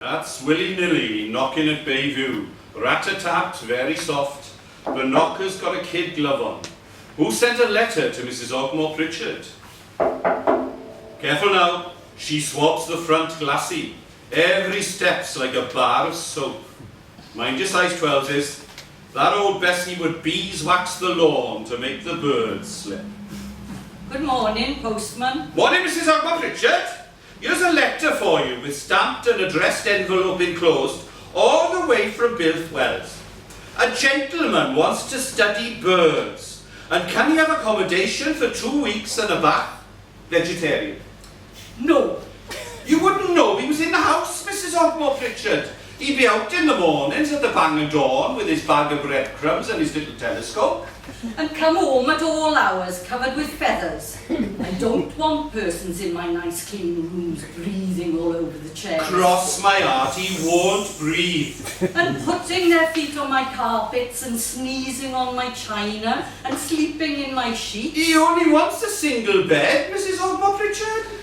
That's willy-nilly knocking at Bayview. Rat-a-tat, very soft. The knocker's got a kid glove on. Who sent a letter to Mrs. Ogmore Pritchard? Careful now. She swabs the front glassy. Every step's like a bar of soap. Mind your size 12s is. That old Bessie would beeswax the lawn to make the birds slip. Good morning, postman. Morning, Mrs. Ogmore Pritchard. Here's a letter for you with stamped and addressed envelope enclosed, all the way from Bilth Wells. A gentleman wants to study birds, and can he have accommodation for 2 weeks and a bath? Vegetarian. No. You wouldn't know he was in the house, Mrs. Ogmore Pritchard. He'd be out in the mornings at the bang of dawn with his bag of breadcrumbs and his little telescope. And come home at all hours covered with feathers. I don't want persons in my nice clean rooms breathing all over the chairs. Cross my heart, he won't breathe. And putting their feet on my carpets and sneezing on my china and sleeping in my sheets. He only wants a single bed, Mrs. Ogmore Pritchard.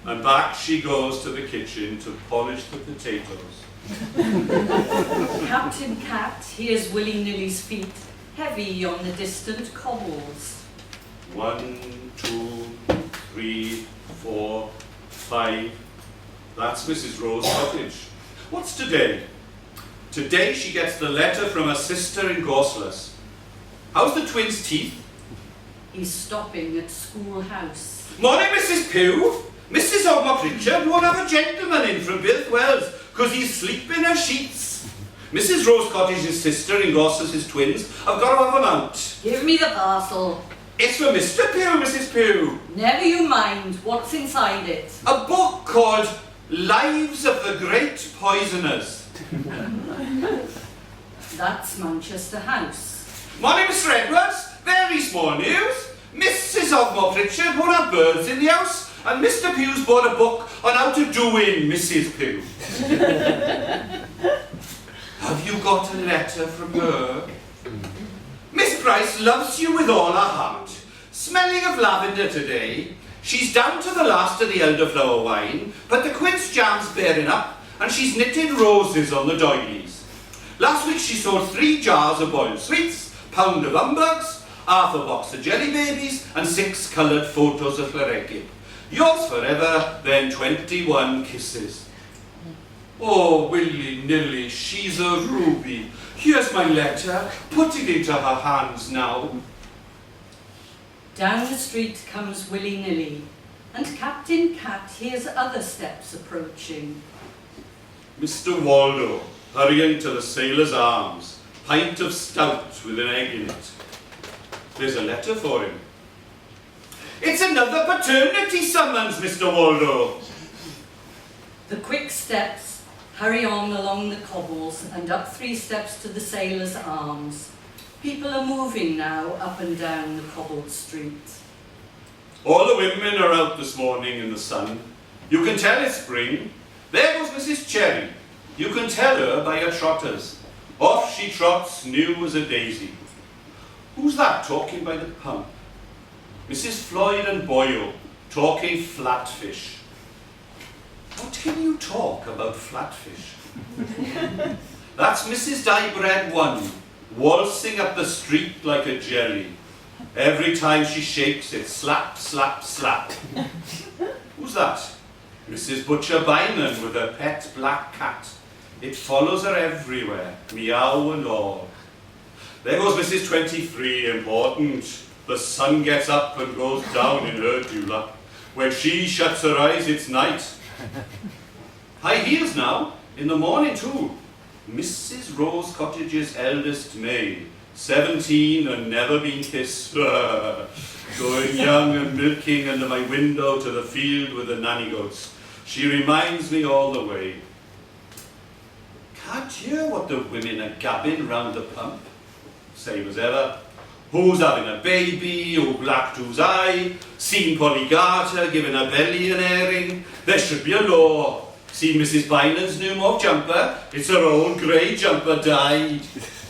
And back she goes to the kitchen to polish the potatoes. Captain Cat hears willy-nilly's feet, heavy on the distant cobbles. 1, 2, 3, 4, 5. That's Mrs. Rose Cottage. What's today? Today she gets the letter from her sister in Gorseless. How's the twins' teeth? He's stopping at schoolhouse. Morning, Mrs. Pugh. Mrs. Ogmore Pritchard won't have a gentleman in from Bilth Wells, 'cause he's sleeping in her sheets. Mrs. Rose Cottage's sister in Gorseless's twins, I've got to have them out. Give me the parcel. It's for Mr. Pugh, Mrs. Pugh. Never you mind what's inside it. A book called Lives of the Great Poisoners. That's Manchester House. Morning, Mr. Edwards. Very small news. Mrs. Ogmore Pritchard won't have birds in the house, and Mr. Pugh's bought a book on how to do in Mrs. Pugh. Have you got a letter from her? Miss Price loves you with all her heart. Smelling of lavender today. She's down to the last of the elderflower wine, but the quince jam's bearing up, and she's knitted roses on the doilies. Last week she sold 3 jars of boiled sweets, pound of humbugs, half a box of jelly babies, and 6 coloured photos of Llaregib. Yours forever, then 21 kisses. Oh, willy-nilly, she's a ruby. Here's my letter. Put it into her hands now. Down the street comes willy-nilly, and Captain Cat hears other steps approaching. Mr. Waldo, hurrying to the Sailor's Arms. Pint of stout with an egg in it. There's a letter for him. It's another paternity summons, Mr. Waldo. The quick steps hurry on along the cobbles and up 3 steps to the Sailor's Arms. People are moving now up and down the cobbled street. All the women are out this morning in the sun. You can tell it's spring. There goes Mrs. Cherry. You can tell her by her trotters. Off she trots, new as a daisy. Who's that talking by the pump? Mrs. Floyd and Boyle, talking flatfish. What can you talk about flatfish? That's Mrs. Diebread 1, waltzing up the street like a jelly. Every time she shakes it, slap, slap, slap. Who's that? Mrs. Butcher Bynon with her pet black cat. It follows her everywhere, meow and all. There goes Mrs. 23, important. The sun gets up and goes down in her dewlap. When she shuts her eyes, it's night. High heels now, in the morning too. Mrs. Rose Cottage's eldest maid, 17 and never been kissed. Going young and milking under my window to the field with the nanny goats. She reminds me all the way. Can't hear what the women are gabbing round the pump. Same as ever. Who's having a baby? Who blacked whose eye? Seen Polly Garter giving her belly an airing? There should be a law. See Mrs. Bynon's new mauve jumper? It's her old grey jumper dyed.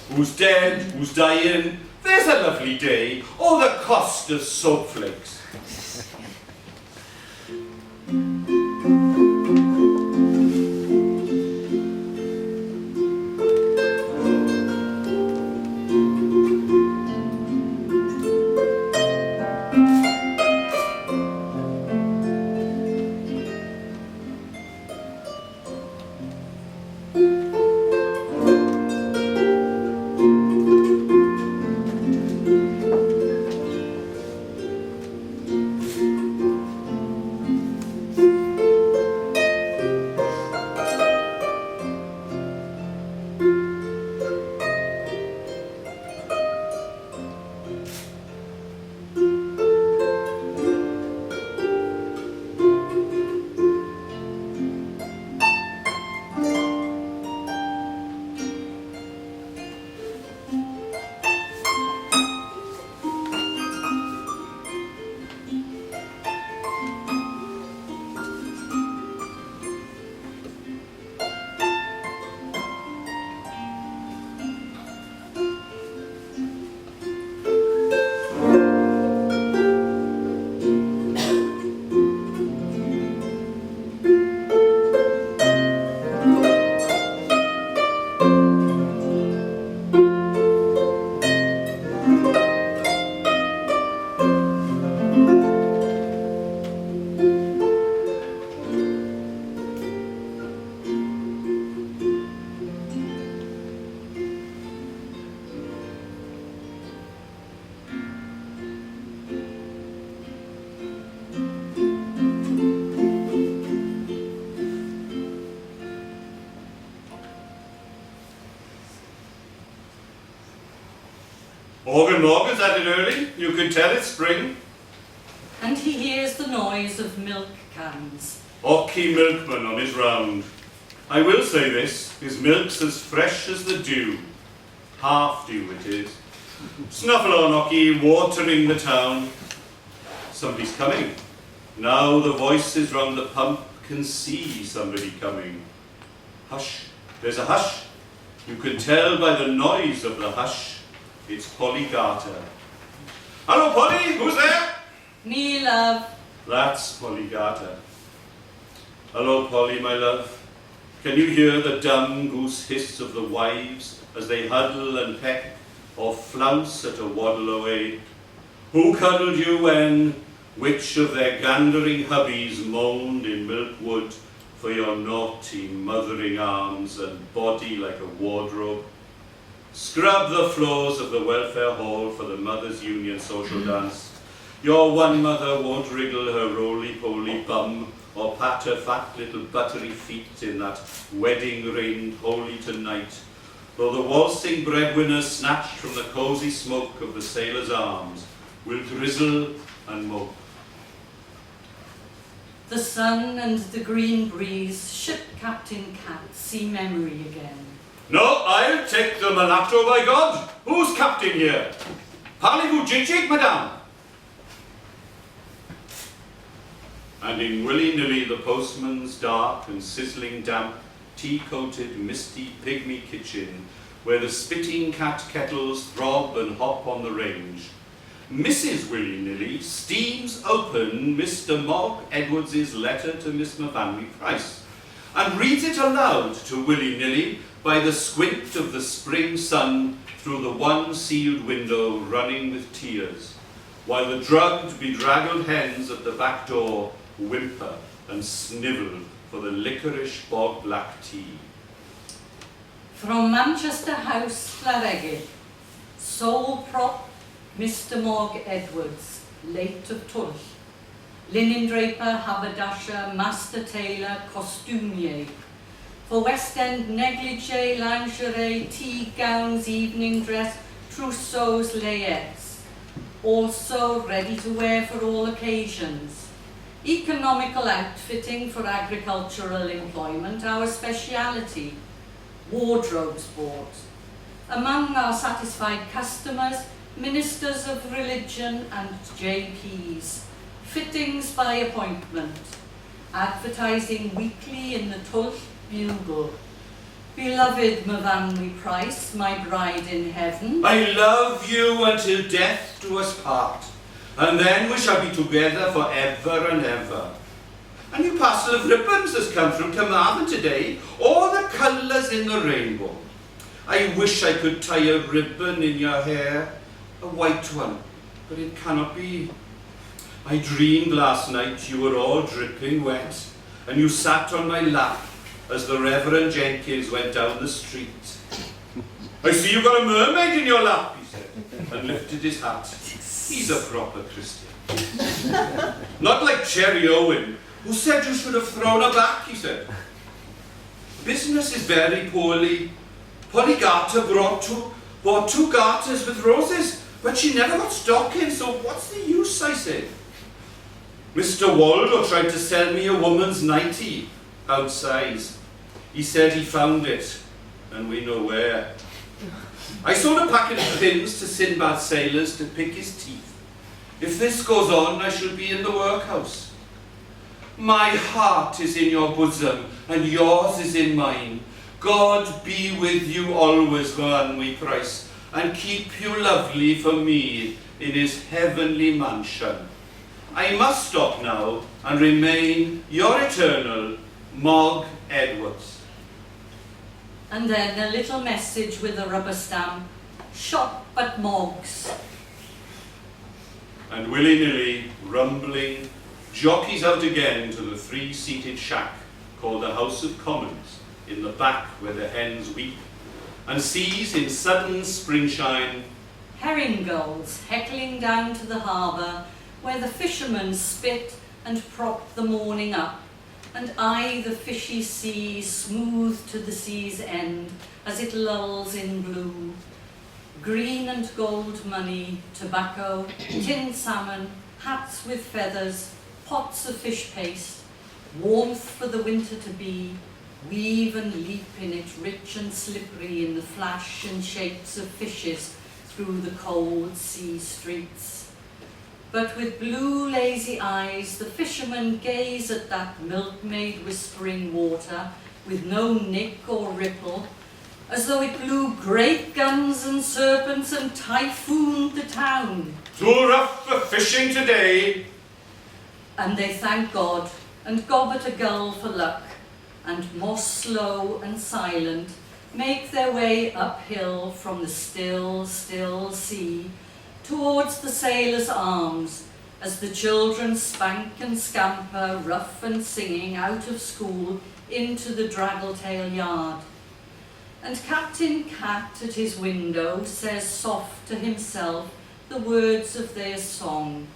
Who's dead? Who's dying? There's a lovely day. Oh, the cost of soap flakes. Morgan Morgan's at it early. You can tell it's spring. And he hears the noise of milk cans. Ocky milkman on his round. I will say this, his milk's as fresh as the dew. Half dew it is. Snuffle on, Ocky, watering the town. Somebody's coming. Now the voices round the pump can see somebody coming. Hush, there's a hush. You can tell by the noise of the hush, it's Polly Garter. Hello, Polly, who's there? Me, love. That's Polly Garter. Hello, Polly, my love. Can you hear the dumb goose hiss of the wives as they huddle and peck or flounce at a waddle away? Who cuddled you when? Which of their gandering hubbies moaned in Milkwood for your naughty mothering arms and body like a wardrobe? Scrub the floors of the welfare hall for the Mothers' Union social dance. Your one mother won't wriggle her roly-poly bum or pat her fat little buttery feet in that wedding ring holy tonight, though the waltzing breadwinners snatched from the cosy smoke of the sailor's arms will drizzle and mope. The sun and the green breeze, ship Captain Cat see memory again. No, I'll take the mulatto, by God! Who's captain here? Parlez-vous jig-jig, madame? And in willy-nilly the postman's dark and sizzling damp, tea-coated, misty, pygmy kitchen, where the spitting cat kettles throb and hop on the range, Mrs. Willy-nilly steams open Mr. Mog Edwards's letter to Miss Mavanley Price, and reads it aloud to Willy-nilly by the squint of the spring sun through the one sealed window running with tears, while the drugged, bedraggled hens at the back door whimper and snivel for the licorice bog black tea. From Manchester House, Llaregid, sole prop Mr. Mog Edwards, late of Tulch, linen draper, haberdasher, master tailor, costumier, for West End negligee, lingerie, tea gowns, evening dress, trousseaux, layettes, also ready to wear for all occasions. Economical outfitting for agricultural employment, our speciality. Wardrobes bought. Among our satisfied customers, ministers of religion and JPs. Fittings by appointment. Advertising weekly in the Tulch Bugle. Beloved Mavanley Price, my bride in heaven. I love you until death do us part, and then we shall be together for ever and ever. A new parcel of ribbons has come from Carmarthen today, all the colours in the rainbow. I wish I could tie a ribbon in your hair, a white one, but it cannot be. I dreamed last night you were all dripping wet, and you sat on my lap as the Reverend Jenkins went down the street. I see you've got a mermaid in your lap, he said, and lifted his hat. He's a proper Christian. Not like Cherry Owen, who said you should have thrown her back, he said. Business is very poorly. Polly Garter bought two garters with roses, but she never got stock in, so what's the use, I said. Mr. Waldo tried to sell me a woman's nightie, outsize. He said he found it, and we know where. I sold a packet of pins to Sinbad sailors to pick his teeth. If this goes on, I shall be in the workhouse. My heart is in your bosom, and yours is in mine. God be with you always, Mavanley Price, and keep you lovely for me in his heavenly mansion. I must stop now and remain your eternal Mog Edwards. And then a little message with a rubber stamp, shop at Mog's. And willy-nilly, rumbling, jockeys out again to the three-seated shack called the House of Commons, in the back where the hens weep, and sees in sudden springshine herring gulls heckling down to the harbour, where the fishermen spit and prop the morning up, and eye the fishy sea smooth to the sea's end as it lulls in blue. green and gold money, tobacco, tinned salmon, hats with feathers, pots of fish paste, warmth for the winter to be, weave and leap in it, rich and slippery in the flash and shapes of fishes through the cold sea streets. But with blue lazy eyes the fishermen gaze at that milkmaid whispering water with no nick or ripple, as though it blew great guns and serpents and typhooned the town. Too rough for fishing today. And they thank God and gob at a gull for luck, and more slow and silent make their way uphill from the still, still sea towards the sailors' arms, as the children spank and scamper, rough and singing, out of school into the draggle-tail yard. And Captain Cat at his window says soft to himself the words of their song.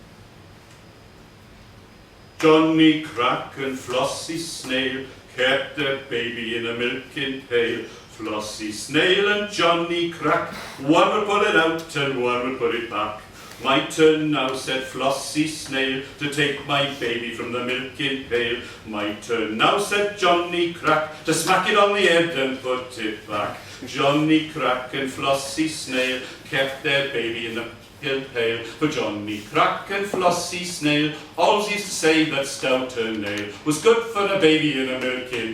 Johnny Crack and Flossie Snail kept their baby in a milking pail. Flossie Snail and Johnny Crack, one would pull it out and one would put it back. My turn now, said Flossie Snail, to take my baby from the milking pail. My turn now, said Johnny Crack, to smack it on the head and put it back. Johnny Crack and Flossie Snail kept their baby in the milking pail. For Johnny Crack and Flossie Snail always used to say that stout her nail was good for a baby in a milking